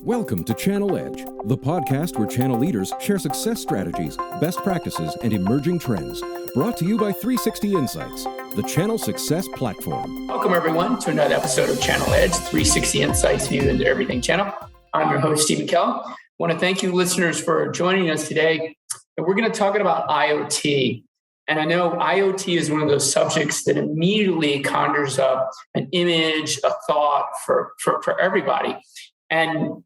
Welcome to Channel Edge, the podcast where channel leaders share success strategies, best practices, and emerging trends. Brought to you by 360 Insights, the channel success platform. Welcome, everyone, to another episode of Channel Edge, 360 Insights View into Everything channel. I'm your host, Stephen Kell. I want to thank you, listeners, for joining us today. And we're going to talk about IoT. And I know IoT is one of those subjects that immediately conjures up an image, a thought for everybody. And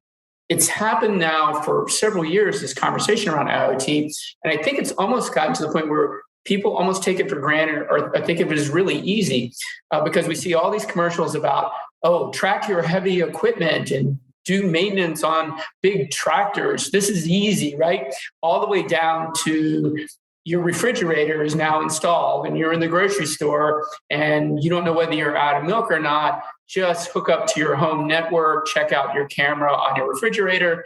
it's happened now for several years, this conversation around IoT. And I think it's almost gotten to the point where people almost take it for granted or think of it as really easy because we see all these commercials about, track your heavy equipment and do maintenance on big tractors. This is easy, right? All the way down to your refrigerator is now installed and you're in the grocery store and you don't know whether you're out of milk or not. Just hook up to your home network, check out your camera on your refrigerator,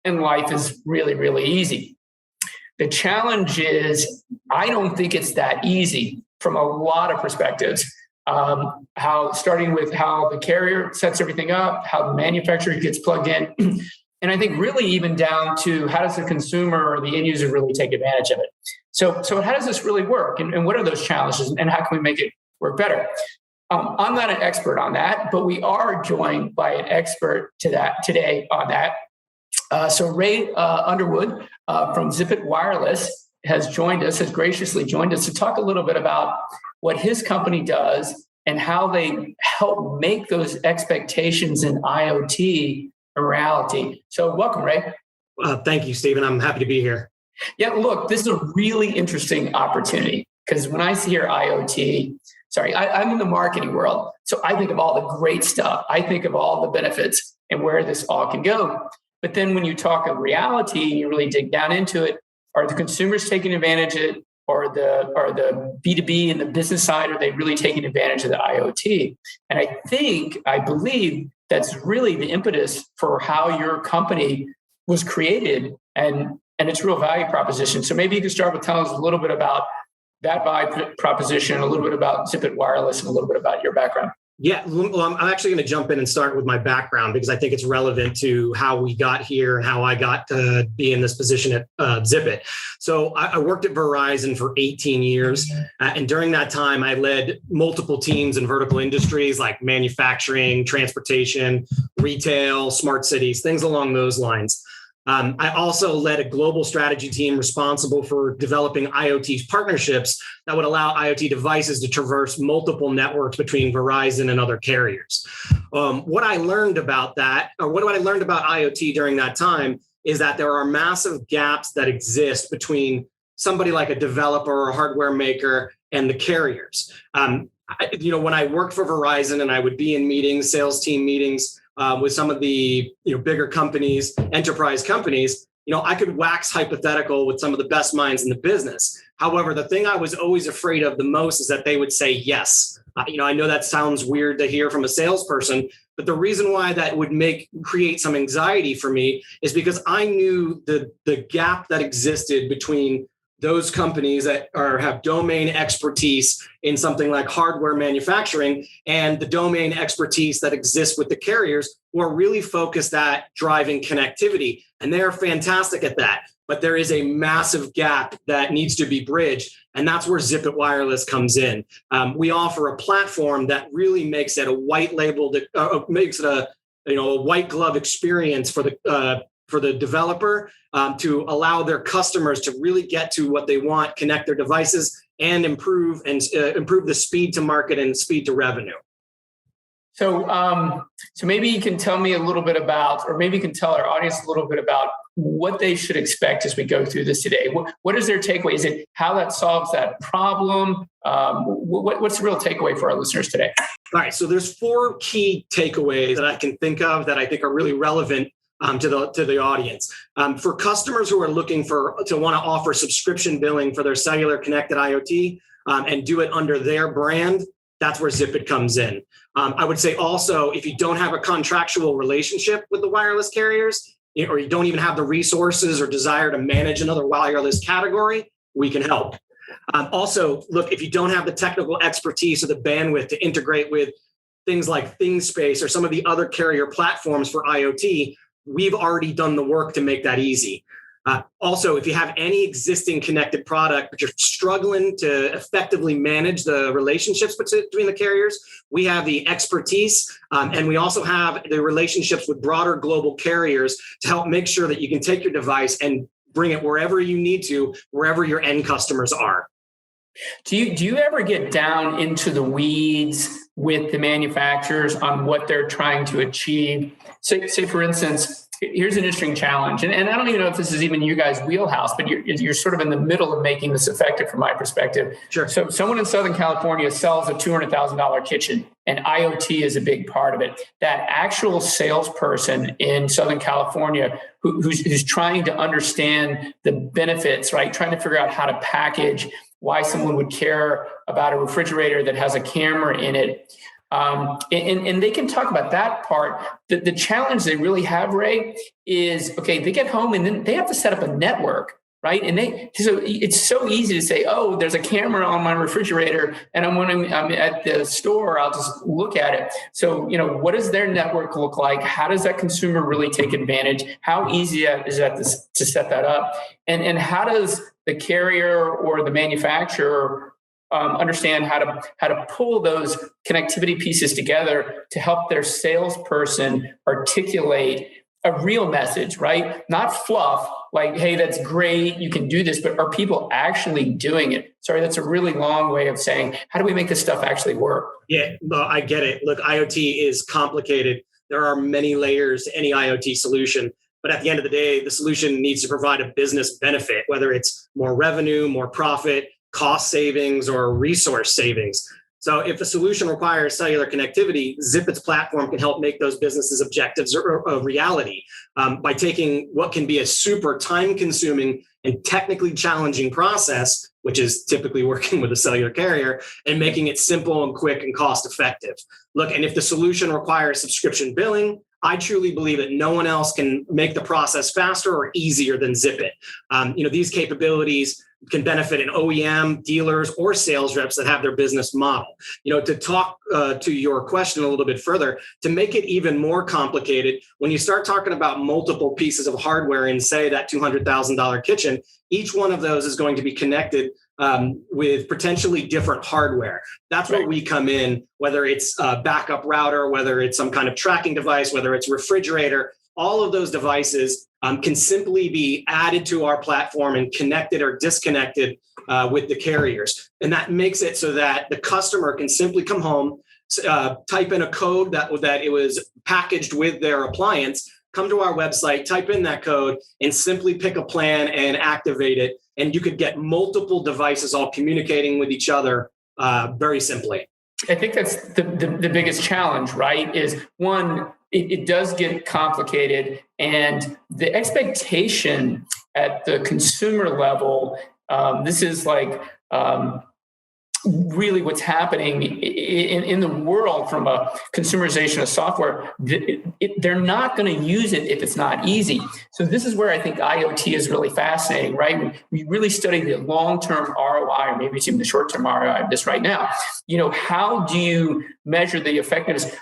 and life is really, really easy. The challenge is, I don't think it's that easy from a lot of perspectives. Starting with how the carrier sets everything up, how the manufacturer gets plugged in, and I think really even down to how does the consumer or the end user really take advantage of it. So how does this really work, and what are those challenges, and how can we make it work better? I'm not an expert on that, but we are joined by an expert today on that. So Ray Underwood from Zipit Wireless has graciously joined us to talk a little bit about what his company does and how they help make those expectations in IoT a reality. So welcome, Ray. Thank you, Stephen. I'm happy to be here. Yeah, look, this is a really interesting opportunity because when I hear IoT, I'm in the marketing world. So I think of all the great stuff. I think of all the benefits and where this all can go. But then when you talk of reality and you really dig down into it, are the consumers taking advantage of it? Or the B2B and the business side, are they really taking advantage of the IoT? And I believe that's really the impetus for how your company was created and its real value proposition. So maybe you could start with telling us a little bit about that value proposition, a little bit about Zipit Wireless, and a little bit about your background. Yeah, well, I'm actually going to jump in and start with my background because I think it's relevant to how we got here and how I got to be in this position at Zipit. So I worked at Verizon for 18 years. And during that time, I led multiple teams in vertical industries like manufacturing, transportation, retail, smart cities, things along those lines. I also led a global strategy team responsible for developing IoT partnerships that would allow IoT devices to traverse multiple networks between Verizon and other carriers. What I learned about IoT during that time is that there are massive gaps that exist between somebody like a developer or a hardware maker and the carriers. When I worked for Verizon and I would be in meetings, sales team meetings, with some of the bigger companies, enterprise companies, I could wax hypothetical with some of the best minds in the business. However, the thing I was always afraid of the most is that they would say yes. I know that sounds weird to hear from a salesperson, but the reason why that would create some anxiety for me is because I knew the gap that existed between those companies that have domain expertise in something like hardware manufacturing and the domain expertise that exists with the carriers who are really focused at driving connectivity. And they're fantastic at that. But there is a massive gap that needs to be bridged. And that's where Zipit Wireless comes in. We offer a platform that really makes it a white labeled, makes it a white glove experience for the developer to allow their customers to really get to what they want, connect their devices, and improve the speed to market and speed to revenue. So maybe you can tell me a little bit about, or maybe you can tell our audience a little bit about what they should expect as we go through this today. What is their takeaway? Is it how that solves that problem? What's the real takeaway for our listeners today? All right. So there's 4 key takeaways that I can think of that I think are really relevant to the audience. For customers who are looking to want to offer subscription billing for their cellular connected IoT and do it under their brand, that's where Zipit comes in. I would say also, if you don't have a contractual relationship with the wireless carriers, or you don't even have the resources or desire to manage another wireless category, we can help. Also, look, if you don't have the technical expertise or the bandwidth to integrate with things like ThingSpace or some of the other carrier platforms for IoT, we've already done the work to make that easy. Also, if you have any existing connected product, but you're struggling to effectively manage the relationships between the carriers, we have the expertise, and we also have the relationships with broader global carriers to help make sure that you can take your device and bring it wherever you need to, wherever your end customers are. Do you ever get down into the weeds with the manufacturers on what they're trying to achieve? Say for instance, here's an interesting challenge, and I don't even know if this is even you guys' wheelhouse, but you're sort of in the middle of making this effective from my perspective. Sure. So someone in Southern California sells a $200,000 kitchen, and IoT is a big part of it. That actual salesperson in Southern California who's trying to understand the benefits, right? Trying to figure out how to package why someone would care about a refrigerator that has a camera in it. And they can talk about that part. The challenge they really have, Ray, is, okay, they get home and then they have to set up a network, right? And so it's so easy to say, oh, there's a camera on my refrigerator and I'm at the store, I'll just look at it. So, what does their network look like? How does that consumer really take advantage? How easy is that to set that up? And how does the carrier or the manufacturer understand how to pull those connectivity pieces together to help their salesperson articulate a real message, right? Not fluff, like, hey, that's great, you can do this, but are people actually doing it? Sorry, that's a really long way of saying, how do we make this stuff actually work? Yeah, no, I get it. Look, IoT is complicated. There are many layers to any IoT solution. But at the end of the day, the solution needs to provide a business benefit, whether it's more revenue, more profit, cost savings, or resource savings. So if the solution requires cellular connectivity, Zipit's platform can help make those businesses' objectives a reality by taking what can be a super time-consuming and technically challenging process, which is typically working with a cellular carrier, and making it simple and quick and cost-effective. Look, and if the solution requires subscription billing, I truly believe that no one else can make the process faster or easier than Zipit. These capabilities can benefit an OEM, dealers, or sales reps that have their business model. To talk to your question a little bit further, to make it even more complicated, when you start talking about multiple pieces of hardware in, say, that $200,000 kitchen, each one of those is going to be connected with potentially different hardware. That's where we come in, whether it's a backup router, whether it's some kind of tracking device, whether it's a refrigerator. All of those devices can simply be added to our platform and connected or disconnected with the carriers. And that makes it so that the customer can simply come home, type in a code that it was packaged with their appliance, come to our website, type in that code, and simply pick a plan and activate it. And you could get multiple devices all communicating with each other very simply. I think that's the biggest challenge, right? Is one, it does get complicated, and the expectation at the consumer level, this is like really what's happening in the world from a consumerization of software. They're not going to use it if it's not easy. So this is where I think IoT is really fascinating, right? We really study the long-term ROI, or maybe it's even the short-term ROI of this right now. How do you measure the effectiveness?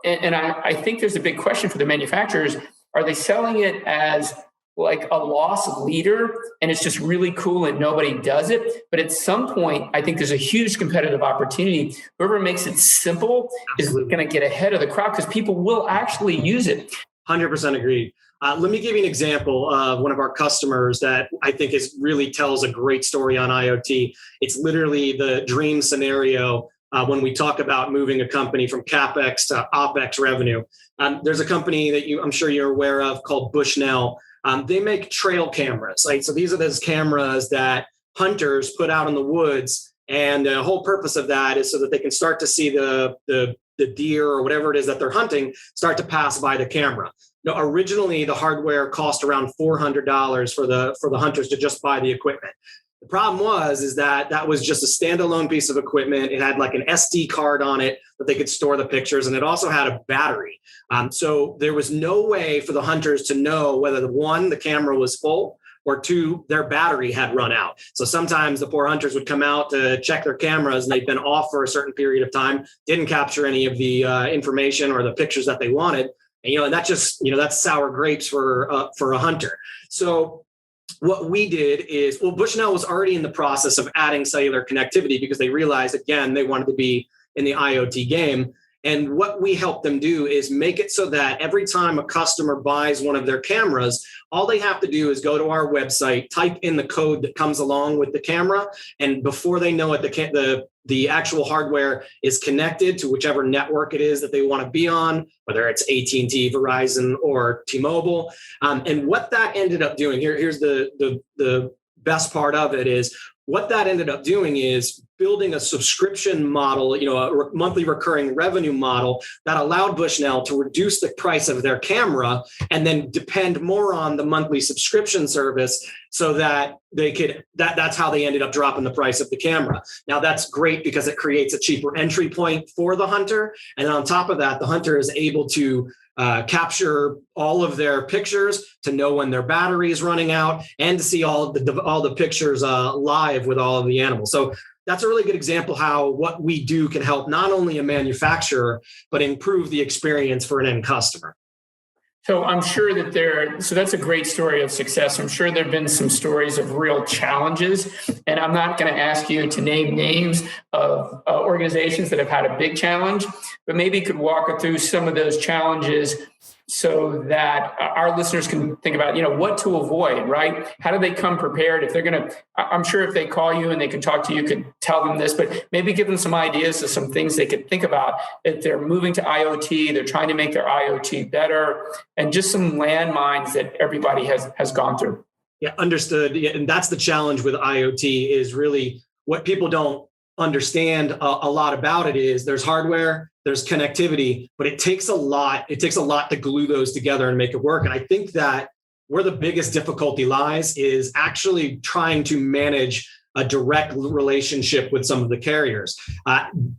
And I think there's a big question for the manufacturers. Are they selling it as like a loss leader and it's just really cool and nobody does it? But at some point, I think there's a huge competitive opportunity. Whoever makes it simple is going to get ahead of the crowd because people will actually use it. 100% agreed. Let me give you an example of one of our customers that I think really tells a great story on IoT. It's literally the dream scenario when we talk about moving a company from CapEx to OpEx revenue. There's a company that I'm sure you're aware of called Bushnell. They make trail cameras. Right? So these are those cameras that hunters put out in the woods. And the whole purpose of that is so that they can start to see the deer or whatever it is that they're hunting start to pass by the camera. Now, originally, the hardware cost around $400 for the hunters to just buy the equipment. The problem was that was just a standalone piece of equipment. It had like an SD card on it that they could store the pictures, and it also had a battery. So there was no way for the hunters to know whether the camera was full, or two, their battery had run out. So sometimes the poor hunters would come out to check their cameras and they'd been off for a certain period of time, didn't capture any of the information or the pictures that they wanted. And that just, that's sour grapes for a hunter. So what we did is, Bushnell was already in the process of adding cellular connectivity because they realized, again, they wanted to be in the IoT game. And what we help them do is make it so that every time a customer buys one of their cameras, all they have to do is go to our website, type in the code that comes along with the camera, and before they know it, the actual hardware is connected to whichever network it is that they want to be on, whether it's AT&T, Verizon, or T-Mobile. And what that ended up doing, here's the best part of it is, what that ended up doing is building a subscription model, a monthly recurring revenue model that allowed Bushnell to reduce the price of their camera and then depend more on the monthly subscription service so that that's how they ended up dropping the price of the camera. Now that's great because it creates a cheaper entry point for the hunter. And on top of that, the hunter is able to capture all of their pictures, to know when their battery is running out, and to see all the pictures live with all of the animals. So that's a really good example how what we do can help not only a manufacturer, but improve the experience for an end customer. So I'm sure that so that's a great story of success. I'm sure there have been some stories of real challenges, and I'm not going to ask you to name names of organizations that have had a big challenge, but maybe you could walk us through some of those challenges so that our listeners can think about, what to avoid, right? How do they come prepared? If they're going to, I'm sure if they call you and they can talk to you, you could tell them this, but maybe give them some ideas of some things they could think about if they're moving to IoT, they're trying to make their IoT better, and just some landmines that everybody has gone through. Yeah, understood. Yeah, and that's the challenge with IoT is really what people don't understand a lot about it is there's hardware, there's connectivity, but it takes a lot. It takes a lot to glue those together and make it work. And I think that where the biggest difficulty lies is actually trying to manage a direct relationship with some of the carriers.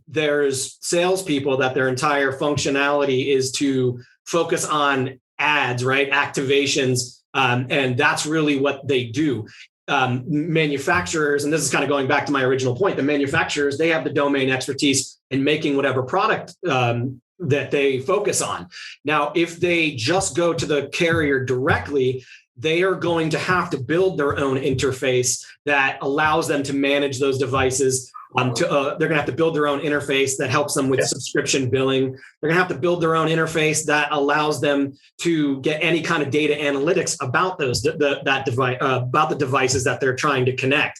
There's salespeople that their entire functionality is to focus on ads, right? Activations. And that's really what they do. Manufacturers, and this is kind of going back to my original point, the manufacturers, they have the domain expertise in making whatever product that they focus on. Now, if they just go to the carrier directly, they are going to have to build their own interface that allows them to manage those devices. They're going to have to build their own interface that helps them with subscription billing. They're going to have to build their own interface that allows them to get any kind of data analytics about about the devices that they're trying to connect.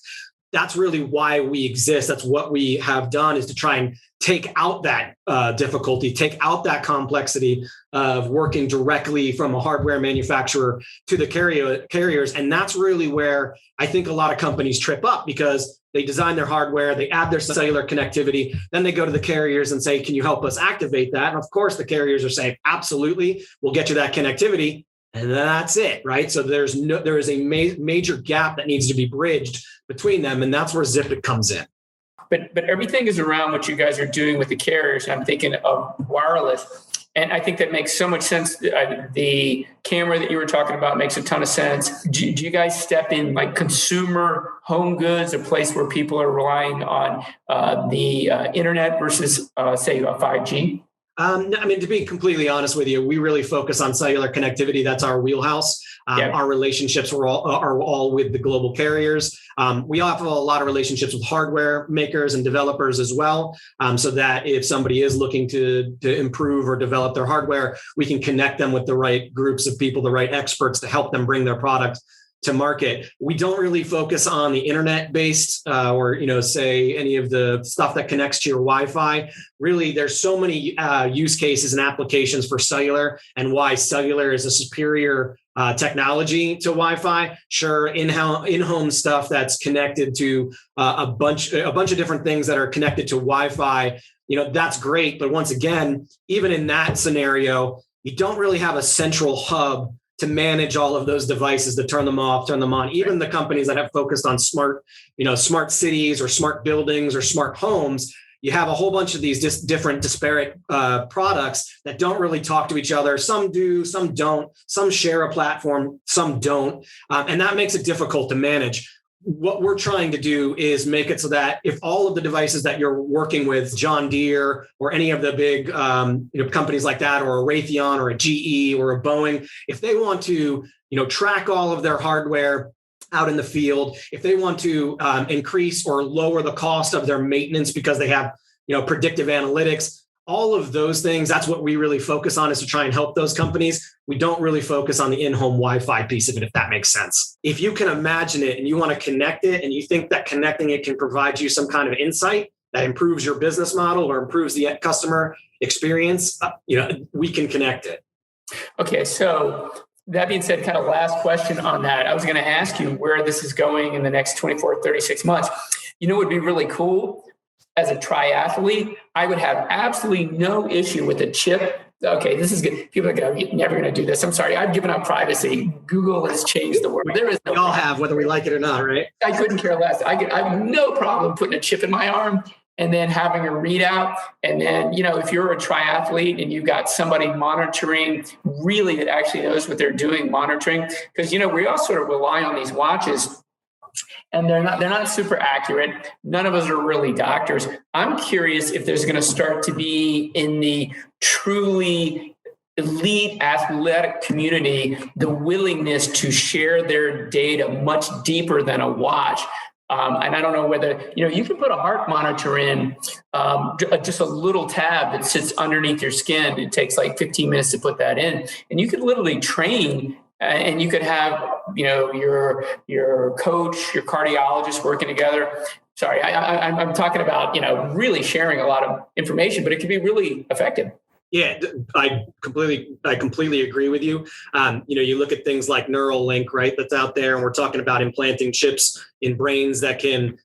That's really why we exist. That's what we have done, is to try and take out that difficulty, take out that complexity of working directly from a hardware manufacturer to the carriers. And that's really where I think a lot of companies trip up, because they design their hardware, they add their cellular connectivity, then they go to the carriers and say, can you help us activate that? And of course, the carriers are saying, absolutely, we'll get you that connectivity. And that's it, right? So there is a major gap that needs to be bridged between them. And that's where Zipit comes in. But everything is around what you guys are doing with the carriers. I'm thinking of wireless. And I think that makes so much sense. The camera that you were talking about makes a ton of sense. Do you guys step in like consumer home goods, a place where people are relying on the internet versus, say, 5G? I mean, to be completely honest with you, we really focus on cellular connectivity. That's our wheelhouse. Our relationships are all with the global carriers. We have a lot of relationships with hardware makers and developers as well, so that if somebody is looking to improve or develop their hardware, we can connect them with the right groups of people, the right experts to help them bring their product to market. We don't really focus on the internet-based or say any of the stuff that connects to your Wi-Fi. Really, there's so many use cases and applications for cellular, and why cellular is a superior technology to Wi-Fi. Sure, in-home stuff that's connected to a bunch of different things that are connected to Wi-Fi. That's great, but once again, even in that scenario, you don't really have a central hub to manage all of those devices, to turn them off, turn them on. Even the companies that have focused on smart cities or smart buildings or smart homes, you have a whole bunch of these different disparate products that don't really talk to each other. Some do, some don't. Some share a platform, some don't. And that makes it difficult to manage. what we're trying to do is make it so that if all of the devices that you're working with, John Deere or any of the big companies like that, or a Raytheon or a GE or a Boeing, if they want to track all of their hardware out in the field, if they want to increase or lower the cost of their maintenance because they have predictive analytics, all of those things, that's what we really focus on, is to try and help those companies. We don't really focus on the in-home Wi-Fi piece of it, if that makes sense. If you can imagine it and you want to connect it and you think that connecting it can provide you some kind of insight that improves your business model or improves the customer experience, we can connect it. Okay, so that being said, kind of last question on that. I was going to ask you where this is going in the next 24, 36 months. It would be really cool. As a triathlete, I would have absolutely no issue with a chip. Okay, this is good. People are never going to do this. I'm sorry. I've given up privacy. Google has changed the world. There is we all have, whether we like it or not, right? I couldn't care less. I have no problem putting a chip in my arm and then having a readout. And then, if you're a triathlete and you've got somebody monitoring really that actually knows what they're doing, monitoring, because, we all sort of rely on these watches. And they're not super accurate. None of us are really doctors. I'm curious if there's going to start to be in the truly elite athletic community the willingness to share their data much deeper than a watch. And I don't know whether, you can put a heart monitor in, just a little tab that sits underneath your skin. It takes like 15 minutes to put that in. And you could literally train. And you could have, your coach, your cardiologist working together. Sorry, I'm talking about, really sharing a lot of information, but it can be really effective. Yeah, I completely agree with you. You look at things like Neuralink, right? That's out there, and we're talking about implanting chips in brains that can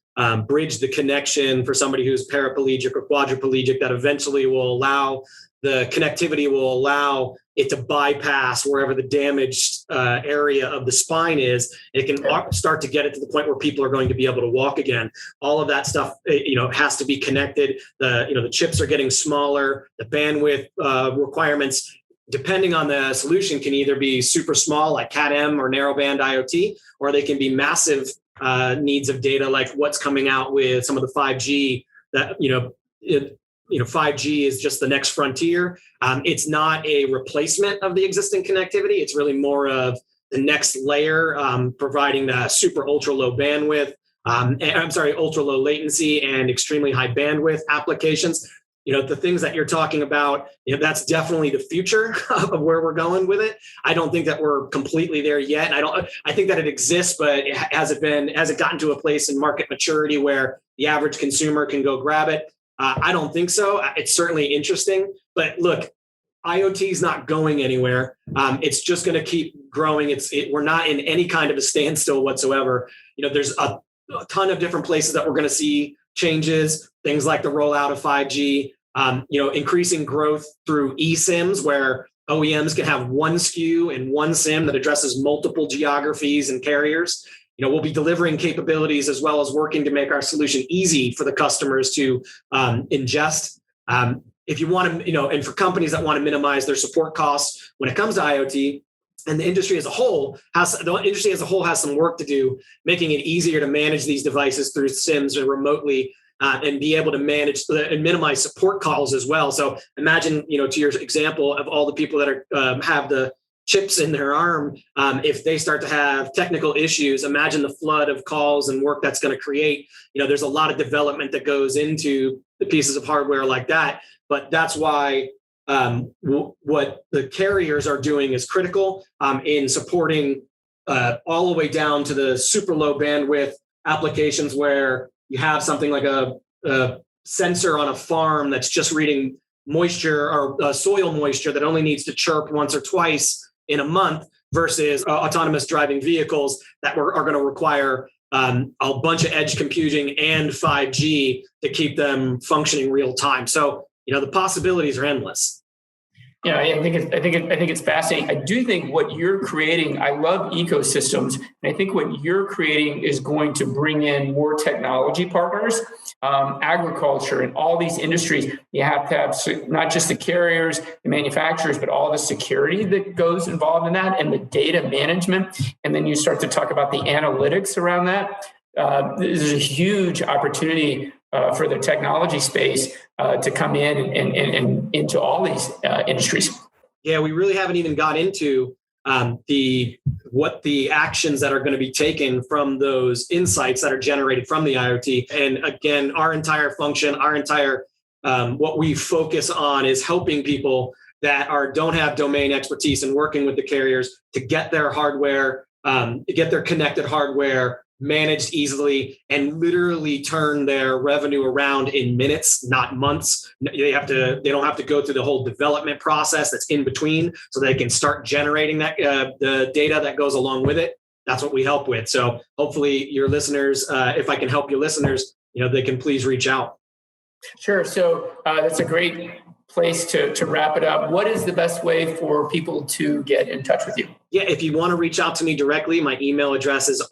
bridge the connection for somebody who's paraplegic or quadriplegic. That eventually will allow the connectivity will allow it to bypass wherever the damaged area of the spine is. It can start to get it to the point where people are going to be able to walk again. All of that stuff, has to be connected. The chips are getting smaller. The bandwidth requirements, depending on the solution, can either be super small like Cat-M or narrowband IoT, or they can be massive needs of data like what's coming out with some of the 5G that, 5G is just the next frontier. It's not a replacement of the existing connectivity. It's really more of the next layer, providing the super ultra low bandwidth, ultra low latency and extremely high bandwidth applications. The things that you're talking about, that's definitely the future of where we're going with it. I don't think that we're completely there yet. I think that it exists, but has it gotten to a place in market maturity where the average consumer can go grab it? I don't think so. It's certainly interesting, but look, IoT is not going anywhere. It's just going to keep growing. We're not in any kind of a standstill whatsoever. There's a ton of different places that we're going to see changes, things like the rollout of 5G, increasing growth through eSIMs, where OEMs can have one SKU and one SIM that addresses multiple geographies and carriers. We'll be delivering capabilities as well as working to make our solution easy for the customers to ingest. If you want to, and for companies that want to minimize their support costs when it comes to IoT, and the industry as a whole has some work to do, making it easier to manage these devices through SIMs or remotely, and be able to manage and minimize support calls as well. So imagine, to your example of all the people that are have the chips in their arm, if they start to have technical issues, imagine the flood of calls and work that's going to create. There's a lot of development that goes into the pieces of hardware like that, but that's why what the carriers are doing is critical in supporting all the way down to the super low bandwidth applications where you have something like a sensor on a farm that's just reading moisture or soil moisture that only needs to chirp once or twice in a month versus autonomous driving vehicles that are going to require a bunch of edge computing and 5G to keep them functioning real time. So, the possibilities are endless. I think it's fascinating. I do think what you're creating, I love ecosystems, and I think what you're creating is going to bring in more technology partners, agriculture, and all these industries. You have to have not just the carriers, the manufacturers, but all the security that goes involved in that and the data management. And then you start to talk about the analytics around that. there's a huge opportunity for the technology space to come in and into all these industries. Yeah, we really haven't even got into what the actions that are going to be taken from those insights that are generated from the IoT. And again, our entire function, what we focus on is helping people that don't have domain expertise and working with the carriers to get their hardware, get their connected hardware managed easily and literally turn their revenue around in minutes, not months. They don't have to go through the whole development process that's in between, so they can start generating that the data that goes along with it. That's what we help with. So hopefully your listeners, if I can help your listeners, they can please reach out. Sure. So that's a great place to wrap it up. What is the best way for people to get in touch with you? Yeah, if you want to reach out to me directly, my email address is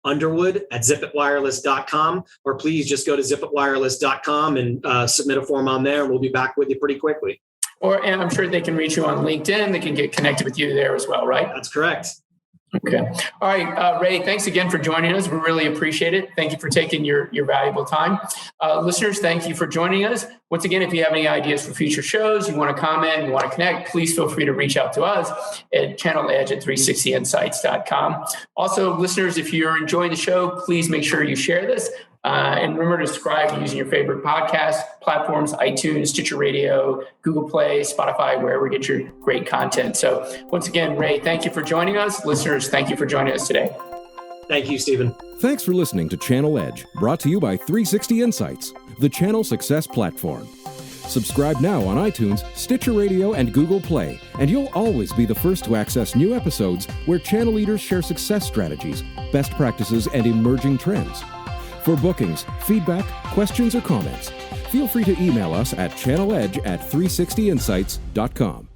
Underwood@zipitwireless.com, or please just go to zipitwireless.com and submit a form on there, and we'll be back with you pretty quickly. And I'm sure they can reach you on LinkedIn. They can get connected with you there as well, right? That's correct. Okay. All right, Ray, thanks again for joining us. We really appreciate it. Thank you for taking your valuable time. Listeners, thank you for joining us. Once again, if you have any ideas for future shows, you want to comment, you want to connect, please feel free to reach out to us at channeledge@360insights.com. Also, listeners, if you're enjoying the show, please make sure you share this. And remember to subscribe using your favorite podcast platforms, iTunes, Stitcher Radio, Google Play, Spotify, wherever you get your great content. So once again, Ray, thank you for joining us. Listeners, thank you for joining us today. Thank you, Stephen. Thanks for listening to Channel Edge, brought to you by 360 Insights, the channel success platform. Subscribe now on iTunes, Stitcher Radio, and Google Play, and you'll always be the first to access new episodes where channel leaders share success strategies, best practices, and emerging trends. For bookings, feedback, questions, or comments, feel free to email us at channeledge@360insights.com.